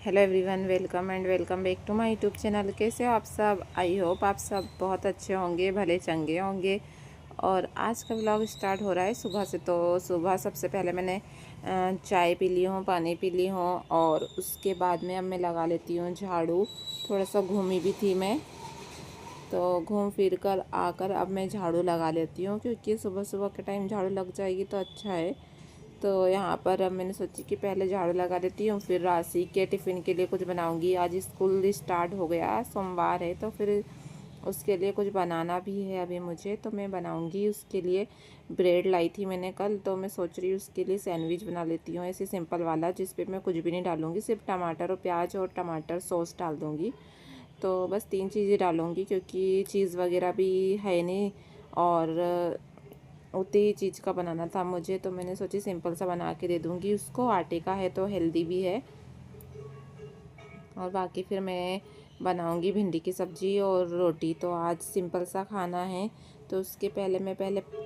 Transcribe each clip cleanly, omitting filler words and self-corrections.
Hello everyone, welcome and welcome back to my YouTube channel. कैसे हो आप सब? आई होप आप सब बहुत अच्छे होंगे, भले चंगे होंगे। और आज का व्लॉग स्टार्ट हो रहा है सुबह से। तो सुबह सबसे पहले मैंने चाय पी ली हूँ, पानी पी ली हूँ और उसके बाद में अब मैं लगा लेती हूँ झाड़ू। थोड़ा सा घूमी भी थी मैं, तो घूम फिर कर आकर अब मैं झाड़ू लगा लेती हूँ, क्योंकि सुबह सुबह के टाइम झाड़ू लग जाएगी तो अच्छा है। तो यहाँ पर अब मैंने सोची कि पहले झाड़ू लगा देती हूँ, फिर राशि के टिफ़िन के लिए कुछ बनाऊँगी। आज स्कूल स्टार्ट हो गया, सोमवार है, तो फिर उसके लिए कुछ बनाना भी है अभी मुझे। तो मैं बनाऊँगी उसके लिए। ब्रेड लाई थी मैंने कल, तो मैं सोच रही हूँ उसके लिए सैंडविच बना लेती हूँ, ऐसे सिंपल वाला, जिस पे मैं कुछ भी नहीं डालूँगी, सिर्फ टमाटर और प्याज और टमाटर सॉस डाल दूँगी। तो बस 3 चीज़ें डालूँगी, क्योंकि चीज़ वगैरह भी है नहीं और उतनी चीज़ का बनाना था मुझे। तो मैंने सोची सिंपल सा बना के दे दूँगी उसको। आटे का है तो हेल्दी भी है। और बाकी फिर मैं बनाऊँगी भिंडी की सब्ज़ी और रोटी। तो आज सिंपल सा खाना है, तो उसके पहले मैं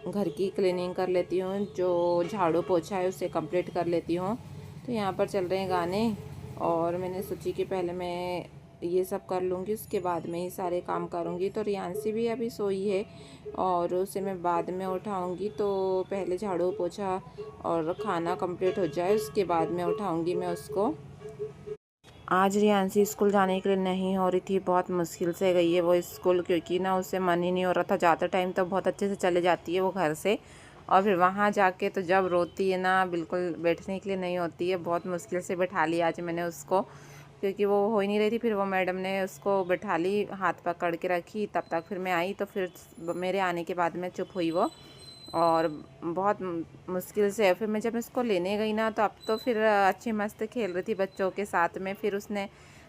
घर की क्लीनिंग कर लेती हूँ, जो झाड़ू पोछा है उसे कंप्लीट कर लेती हूँ। तो यहाँ पर चल रहे हैं गाने और मैंने सोची कि पहले मैं ये सब कर लूँगी, उसके बाद में ही सारे काम करूँगी। तो रियांशी भी अभी सोई है और उसे मैं बाद में उठाऊँगी। तो पहले झाड़ू पोछा और खाना कंप्लीट हो जाए, उसके बाद में उठाऊँगी मैं उसको। आज रियांशी स्कूल जाने के लिए नहीं हो रही थी, बहुत मुश्किल से गई है वो स्कूल, क्योंकि ना उसे मन ही नहीं हो रहा था। जाते टाइम तो बहुत अच्छे से चले जाती है वो घर से, और फिर वहाँ जाके तो जब रोती है ना, बिल्कुल बैठने के लिए नहीं होती है। बहुत मुश्किल से बैठा ली आज मैंने उसको, क्योंकि वो हो ही नहीं रही थी। फिर वो मैडम ने उसको बैठा ली, हाथ पकड़ के रखी, तब तक फिर मैं आई। तो फिर मेरे आने के बाद में चुप हुई वो, और बहुत मुश्किल से फिर मैं जब इसको लेने गई ना, तो अब तो फिर अच्छी मस्त खेल रही थी बच्चों के साथ में। फिर उसने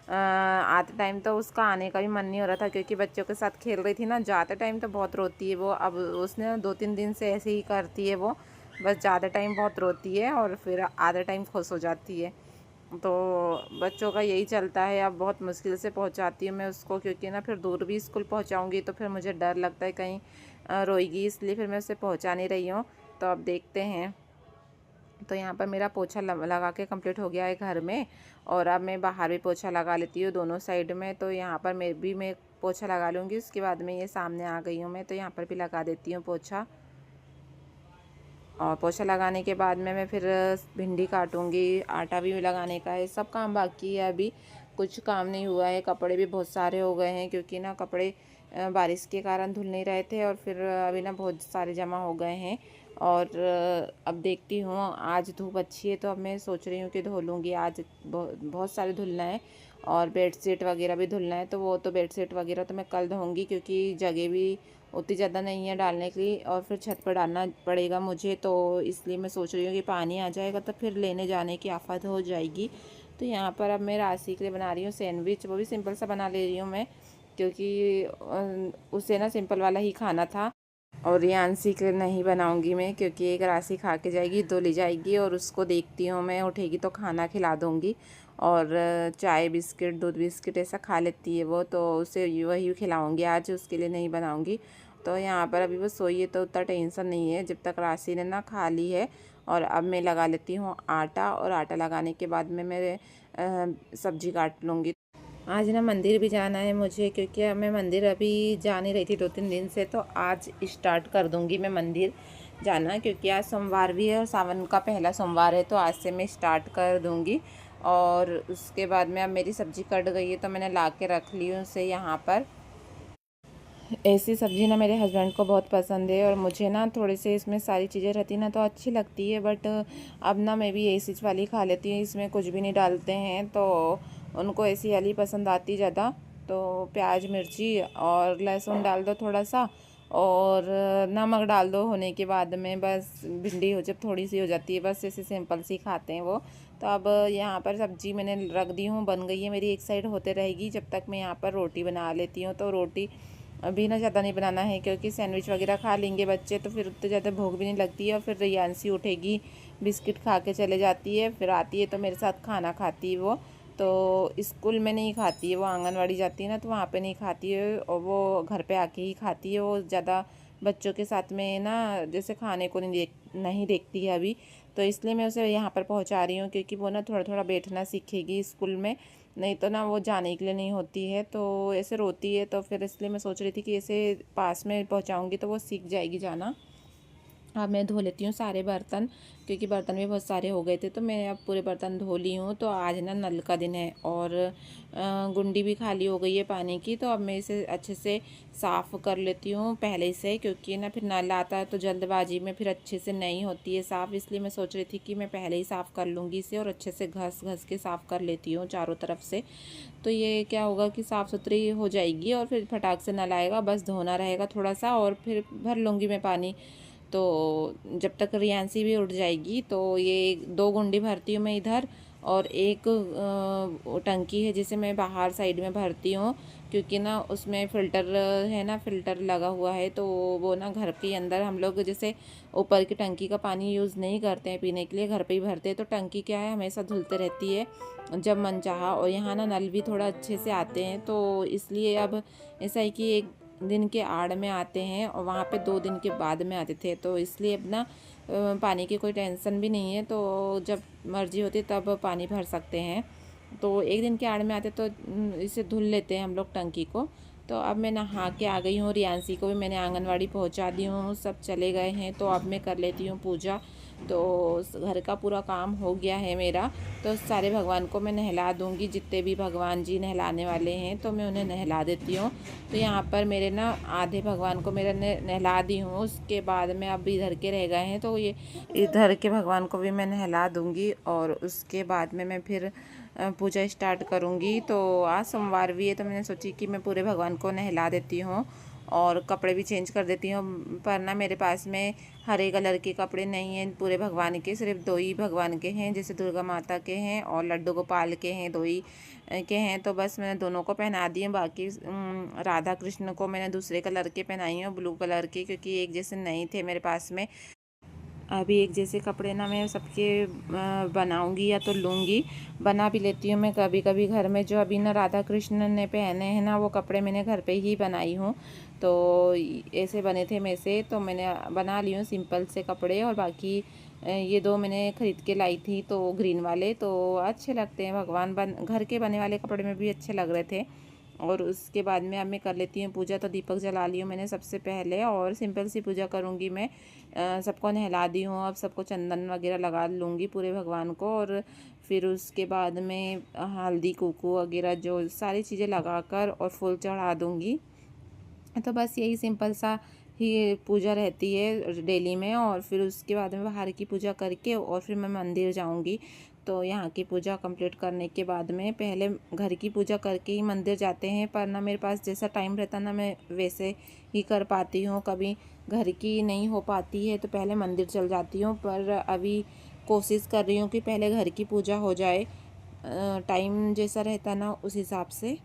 आते टाइम तो उसका आने का भी मन नहीं हो रहा था, क्योंकि बच्चों के साथ खेल रही थी ना। जाते टाइम तो बहुत रोती है वो। अब उसने 2-3 दिन से ऐसे ही करती है वो, बस ज़्यादा टाइम बहुत रोती है और फिर आधा टाइम खुश हो जाती है। तो बच्चों का यही चलता है। अब बहुत मुश्किल से पहुंचाती हूँ मैं उसको, क्योंकि ना फिर दूर भी स्कूल पहुंचाऊंगी तो फिर मुझे डर लगता है कहीं रोएगी, इसलिए फिर मैं उसे पहुंचा नहीं रही हूँ। तो अब देखते हैं। तो यहाँ पर मेरा पोछा लगा के कंप्लीट हो गया है घर में, और अब मैं बाहर भी पोछा लगा लेती हूँ दोनों साइड में। तो यहाँ पर मैं पोछा लगा लूँगी, उसके बाद में ये सामने आ गई हूँ मैं, तो यहाँ पर भी लगा देती हूँ पोछा। और पोछा लगाने के बाद में मैं फिर भिंडी काटूंगी, आटा भी लगाने का है, सब काम बाकी है। अभी कुछ काम नहीं हुआ है। कपड़े भी बहुत सारे हो गए हैं, क्योंकि ना कपड़े बारिश के कारण धुल नहीं रहे थे, और फिर अभी ना बहुत सारे जमा हो गए हैं। और अब देखती हूँ, आज धूप अच्छी है तो अब मैं सोच रही हूँ कि धो लूँगी। आज बहुत सारे धुलना है, और बेडशीट वगैरह भी धुलना है। तो वो तो बेडशीट वगैरह तो मैं कल धोऊँगी, क्योंकि जगह भी उतनी ज़्यादा नहीं है डालने के लिए, और फिर छत पर डालना पड़ेगा मुझे। तो इसलिए मैं सोच रही हूँ कि पानी आ जाएगा तो फिर लेने जाने की आफत हो जाएगी। तो यहाँ पर अब मैं राशि के लिए बना रही हूँ सैंडविच। वो भी सिंपल सा बना ले रही हूँ मैं, क्योंकि उसे ना सिंपल वाला ही खाना था। और रियांशी के नहीं बनाऊंगी मैं, क्योंकि एक राशि खा के जाएगी, 2 ले जाएगी, और उसको देखती हूँ मैं, उठेगी तो खाना खिला दूँगी। और चाय बिस्किट, दूध बिस्किट ऐसा खा लेती है वो, तो उसे वही खिलाऊँगी आज, उसके लिए नहीं बनाऊँगी। तो यहाँ पर अभी वो सोई है तो उतना टेंशन नहीं है, जब तक राशि ने ना खा ली है। और अब मैं लगा लेती हूँ आटा, और आटा लगाने के बाद में मेरे सब्जी काट लूँगी। आज ना मंदिर भी जाना है मुझे, क्योंकि मैं मंदिर अभी जा नहीं रही थी 2-3 दिन से। तो आज स्टार्ट कर दूँगी मैं मंदिर जाना, क्योंकि आज सोमवार भी है और सावन का पहला सोमवार है। तो आज से मैं स्टार्ट कर दूँगी। और उसके बाद में अब मेरी सब्ज़ी कट गई है, तो मैंने ला के रख ली उसे यहाँ पर। ऐसी सब्ज़ी ना मेरे हस्बैंड को बहुत पसंद है, और मुझे ना थोड़ी सी इसमें सारी चीज़ें रहती ना तो अच्छी लगती है। बट अब ना मैं भी ऐसी वाली खा लेती हूँ, इसमें कुछ भी नहीं डालते हैं, तो उनको ऐसी वाली पसंद आती ज़्यादा। तो प्याज मिर्ची और लहसुन डाल दो थोड़ा सा, और नमक डाल दो होने के बाद में, बस भिंडी हो जब थोड़ी सी हो जाती है, बस ऐसे सिंपल सी खाते हैं वो। तो अब यहाँ पर सब्ज़ी मैंने रख दी हूँ, बन गई है मेरी, एक साइड होते रहेगी जब तक मैं यहाँ पर रोटी बना लेती हूँ। तो रोटी अभी ना ज़्यादा नहीं बनाना है, क्योंकि सैंडविच वगैरह खा लेंगे बच्चे, तो फिर उतनी ज़्यादा भूख भी नहीं लगती है। और फिर रियांशी उठेगी, बिस्किट खा के चले जाती है, फिर आती है तो मेरे साथ खाना खाती है वो। तो स्कूल में नहीं खाती है वो, आंगनवाड़ी जाती है ना, तो वहाँ पे नहीं खाती है, और वो घर पे आके ही खाती है। वो ज़्यादा बच्चों के साथ में ना जैसे खाने को नहीं देखती है अभी। तो इसलिए मैं उसे यहाँ पर पहुँचा रही हूँ, क्योंकि वो ना थोड़ा थोड़ा बैठना सीखेगी स्कूल में। नहीं तो ना वो जाने के लिए नहीं होती है, तो ऐसे रोती है। तो फिर इसलिए मैं सोच रही थी कि ऐसे पास में पहुंचाऊंगी तो वो सीख जाएगी जाना। अब मैं धो लेती हूँ सारे बर्तन, क्योंकि बर्तन भी बहुत सारे हो गए थे। तो मैं अब पूरे बर्तन धो ली हूँ। तो आज ना नल का दिन है और गुंडी भी खाली हो गई है पानी की। तो अब मैं इसे अच्छे से साफ़ कर लेती हूँ पहले से, क्योंकि ना फिर नल आता है तो जल्दबाजी में फिर अच्छे से नहीं होती है साफ़। इसलिए मैं सोच रही थी कि मैं पहले ही साफ़ कर लूँगी इसे और अच्छे से घस घस के साफ़ कर लेती हूँ चारों तरफ से। तो ये क्या होगा कि साफ़ सुथरी हो जाएगी और फिर फटाक से नल आएगा, बस धोना रहेगा थोड़ा सा और फिर भर लूँगी मैं पानी। तो जब तक रियांसी भी उठ जाएगी तो ये 2 गुंडी भरती हूँ मैं इधर, और एक टंकी है जिसे मैं बाहर साइड में भरती हूँ, क्योंकि ना उसमें फ़िल्टर है ना, फ़िल्टर लगा हुआ है। तो वो ना घर के अंदर हम लोग जैसे ऊपर की टंकी का पानी यूज़ नहीं करते हैं पीने के लिए, घर पे ही भरते हैं। तो टंकी क्या है, हमेशा धुलते रहती है जब मन चाहा। और यहाँ ना नल भी थोड़ा अच्छे से आते हैं, तो इसलिए अब ऐसा है कि एक दिन के आड़ में आते हैं और वहाँ पे 2 दिन के बाद में आते थे। तो इसलिए अब ना पानी की कोई टेंशन भी नहीं है, तो जब मर्जी होती तब पानी भर सकते हैं। तो एक दिन के आड़ में आते तो इसे धुल लेते हैं हम लोग टंकी को। तो अब मैं नहा के आ गई हूँ, रियांसी को भी मैंने आंगनवाड़ी पहुँचा दी हूँ, सब चले गए हैं। तो अब मैं कर लेती हूँ पूजा। तो घर का पूरा काम हो गया है मेरा। तो सारे भगवान को मैं नहला दूँगी, जितने भी भगवान जी नहलाने वाले हैं तो मैं उन्हें नहला देती हूँ। तो यहाँ पर मेरे ना आधे भगवान को मेरा नहला दी हूँ, उसके बाद में अब इधर के रह गए हैं। तो ये इधर के भगवान को भी मैं नहला दूँगी और उसके बाद में मैं फिर पूजा स्टार्ट करूँगी। तो आज सोमवार भी है, तो मैंने सोची कि मैं पूरे भगवान को नहला देती हूँ और कपड़े भी चेंज कर देती हूँ। पर ना मेरे पास में हरे कलर के कपड़े नहीं हैं पूरे भगवान के, सिर्फ 2 ही भगवान के हैं, जैसे दुर्गा माता के हैं और लड्डू गोपाल के हैं, 2 ही के हैं। तो बस मैंने दोनों को पहना दिए। बाकी राधा कृष्ण को मैंने दूसरे कलर के पहनाई हैं, ब्लू कलर के, क्योंकि एक जैसे नहीं थे मेरे पास में। अभी एक जैसे कपड़े ना मैं सबके बनाऊंगी या तो लूँगी, बना भी लेती हूँ मैं कभी कभी घर में। जो अभी ना राधा कृष्ण ने पहने हैं ना, वो कपड़े मैंने घर पे ही बनाई हूँ। तो ऐसे बने थे मेरे से, तो मैंने बना ली हूँ सिंपल से कपड़े। और बाकी ये 2 मैंने ख़रीद के लाई थी, तो ग्रीन वाले तो अच्छे लगते हैं। भगवान घर के बने वाले कपड़े में भी अच्छे लग रहे थे। और उसके बाद में अब मैं कर लेती हूँ पूजा। तो दीपक जला ली हूँ मैंने सबसे पहले, और सिंपल सी पूजा करूँगी मैं। सबको नहला दी हूँ, अब सबको चंदन वगैरह लगा लूँगी पूरे भगवान को। और फिर उसके बाद में हल्दी कुकू वगैरह जो सारी चीज़ें लगाकर और फूल चढ़ा दूँगी। तो बस यही सिंपल सा ही पूजा रहती है डेली में। और फिर उसके बाद में बाहर की पूजा करके और फिर मैं मंदिर जाऊंगी। तो यहाँ की पूजा कंप्लीट करने के बाद में पहले घर की पूजा करके ही मंदिर जाते हैं। पर ना मेरे पास जैसा टाइम रहता ना, मैं वैसे ही कर पाती हूँ। कभी घर की नहीं हो पाती है तो पहले मंदिर चल जाती हूँ। पर अभी कोशिश कर रही हूँ कि पहले घर की पूजा हो जाए, टाइम जैसा रहता ना उस हिसाब से।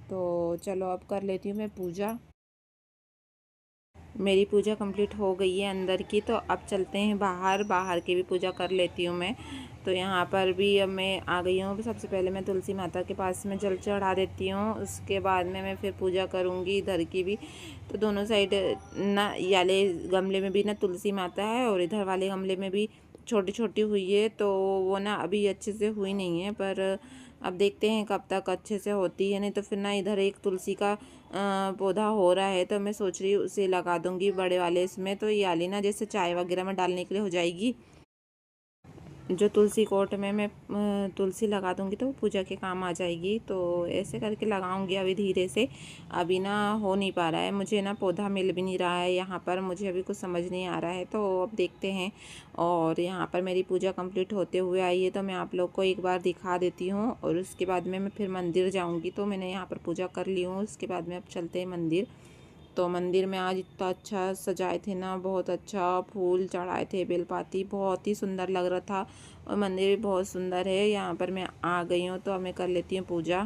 तो चलो अब कर लेती हूँ मैं पूजा। मेरी पूजा कंप्लीट हो गई है अंदर की। तो अब चलते हैं बाहर, बाहर की भी पूजा कर लेती हूँ मैं। तो यहाँ पर भी अब मैं आ गई हूँ। सबसे पहले मैं तुलसी माता के पास में जल चढ़ा देती हूँ, उसके बाद में मैं फिर पूजा करूँगी इधर की भी। तो दोनों साइड ना, वाले गमले में भी ना तुलसी माता है और इधर वाले गमले में भी छोटी छोटी हुई है। तो वो ना अभी अच्छे से हुई नहीं है, पर अब देखते हैं कब तक अच्छे से होती है। नहीं तो फिर ना इधर एक तुलसी का पौधा हो रहा है, तो मैं सोच रही हूँ उसे लगा दूंगी बड़े वाले इसमें। तो ये वाली ना जैसे चाय वगैरह में डालने के लिए हो जाएगी। जो तुलसी कोट में मैं तुलसी लगा दूंगी तो पूजा के काम आ जाएगी। तो ऐसे करके लगाऊंगी अभी धीरे से। अभी ना हो नहीं पा रहा है मुझे, ना पौधा मिल भी नहीं रहा है यहाँ पर, मुझे अभी कुछ समझ नहीं आ रहा है। तो अब देखते हैं। और यहाँ पर मेरी पूजा कंप्लीट होते हुए आई है, तो मैं आप लोग को एक बार दिखा देती हूँ। और उसके बाद में मैं फिर मंदिर जाऊँगी। तो मैंने यहाँ पर पूजा कर ली हूँ, उसके बाद में अब चलते हैं मंदिर। तो मंदिर में आज इतना अच्छा सजाए थे ना, बहुत अच्छा फूल चढ़ाए थे, बेलपाती, बहुत ही सुंदर लग रहा था। और मंदिर भी बहुत सुंदर है। यहाँ पर मैं आ गई हूँ, तो अब मैं कर लेती हूँ पूजा।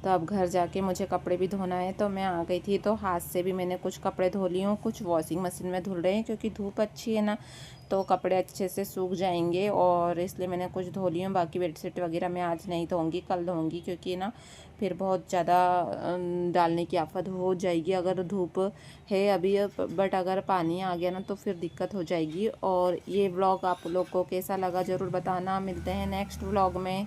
तो अब घर जाके मुझे कपड़े भी धोना है। तो मैं आ गई थी, तो हाथ से भी मैंने कुछ कपड़े धो ली हूँ, कुछ वॉशिंग मशीन में धुल रहे हैं, क्योंकि धूप अच्छी है ना, तो कपड़े अच्छे से सूख जाएंगे। और इसलिए मैंने कुछ धो ली हूँ। बाकी बेडशीट वगैरह मैं आज नहीं धोऊंगी, कल धोऊंगी, क्योंकि ना फिर बहुत ज़्यादा डालने की आफत हो जाएगी अगर धूप है अभी। बट अगर पानी आ गया ना तो फिर दिक्कत हो जाएगी। और ये व्लॉग आप लोग को कैसा लगा ज़रूर बताना। मिलते हैं नेक्स्ट व्लॉग में।